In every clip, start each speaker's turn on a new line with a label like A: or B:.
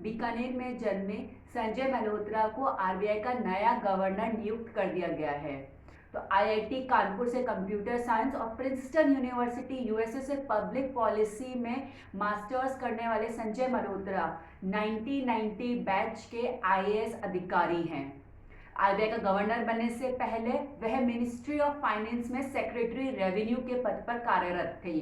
A: बीकानेर में जन्मे संजय मल्होत्रा को आरबीआई का नया गवर्नर नियुक्त कर दिया गया है। तो आईआईटी कानपुर से कंप्यूटर साइंस और प्रिंसटन यूनिवर्सिटी यूएसए से पब्लिक पॉलिसी में मास्टर्स करने वाले संजय मल्होत्रा 1990 बैच के आईएएस अधिकारी हैं। आरबीआई का गवर्नर बनने से पहले वह मिनिस्ट्री ऑफ फाइनेंस में सेक्रेटरी रेवेन्यू के पद पर कार्यरत थे।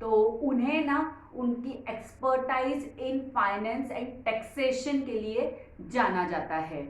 A: तो उन्हें ना उनकी expertise in finance and taxation के लिए जाना जाता है।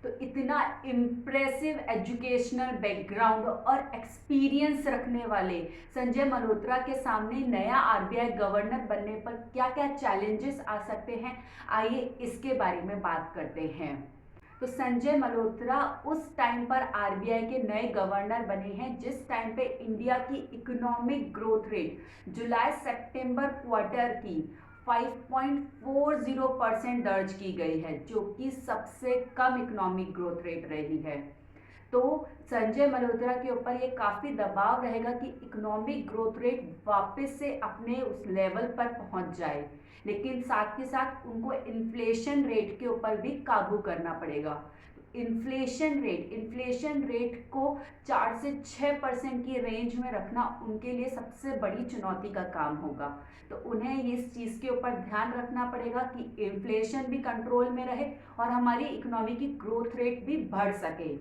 A: तो इतना इम्प्रेसिव एजुकेशनल बैकग्राउंड और एक्सपीरियंस रखने वाले संजय मल्होत्रा के सामने नया आरबीआई गवर्नर बनने पर क्या क्या चैलेंजेस आ सकते हैं, आइए इसके बारे में बात करते हैं। तो संजय मल्होत्रा उस टाइम पर आरबीआई के नए गवर्नर बने हैं जिस टाइम पे इंडिया की इकोनॉमिक ग्रोथ रेट जुलाई सितंबर क्वार्टर की 5.40% दर्ज की गई है, जो कि सबसे कम इकोनॉमिक ग्रोथ रेट रही है। तो संजय मल्होत्रा के ऊपर ये काफ़ी दबाव रहेगा कि इकोनॉमिक ग्रोथ रेट वापस से अपने उस लेवल पर पहुंच जाए, लेकिन साथ के साथ उनको इन्फ्लेशन रेट के ऊपर भी काबू करना पड़ेगा। इन्फ्लेशन रेट को 4 से 6% की रेंज में रखना उनके लिए सबसे बड़ी चुनौती का काम होगा। तो उन्हें इस चीज़ के ऊपर ध्यान रखना पड़ेगा कि इन्फ्लेशन भी कंट्रोल में रहे और हमारी इकोनॉमी की ग्रोथ रेट भी बढ़ सके।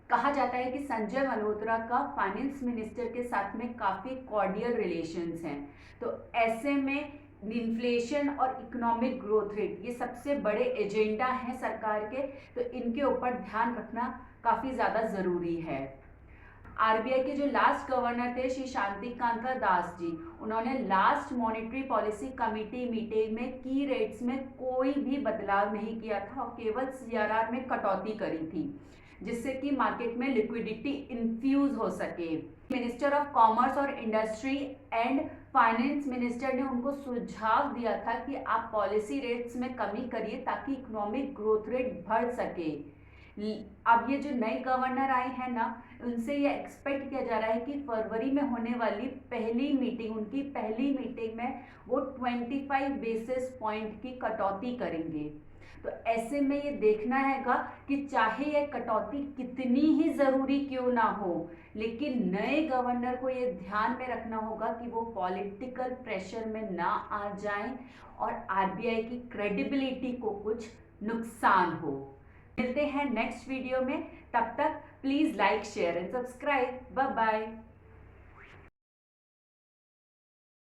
A: कहा जाता है कि संजय मल्होत्रा का फाइनेंस मिनिस्टर के साथ में काफ़ी कॉर्डियल रिलेशंस हैं। तो ऐसे में इन्फ्लेशन और इकोनॉमिक ग्रोथ रेट ये सबसे बड़े एजेंडा हैं सरकार के, तो इनके ऊपर ध्यान रखना काफ़ी ज़्यादा ज़रूरी है। आरबीआई के जो लास्ट गवर्नर थे श्री शांतिकांता दास जी, उन्होंने last monetary policy committee meeting में की रेट्स में कोई भी बदलाव नहीं किया था और केवल सीआरआर में कटौती करी थी, जिससे कि मार्केट में लिक्विडिटी इन्फ्यूज हो सके। मिनिस्टर ऑफ कॉमर्स और इंडस्ट्री एंड फाइनेंस मिनिस्टर ने उनको सुझाव दिया था कि आप पॉलिसी रेट्स में कमी करिए ताकि इकोनॉमिक ग्रोथ रेट बढ़ सके। अब ये जो नए गवर्नर आए हैं ना, उनसे ये एक्सपेक्ट किया जा रहा है कि फरवरी में होने वाली उनकी पहली मीटिंग में वो 25 बेसिस पॉइंट की कटौती करेंगे। तो ऐसे में ये देखना हैगा कि चाहे ये कटौती कितनी ही ज़रूरी क्यों ना हो, लेकिन नए गवर्नर को ये ध्यान में रखना होगा कि वो पॉलिटिकल प्रेशर में ना आ जाएं और आरबीआई की क्रेडिबिलिटी को कुछ नुकसान हो। मिलते हैं नेक्स्ट वीडियो में, तब तक please like share and subscribe. Bye bye.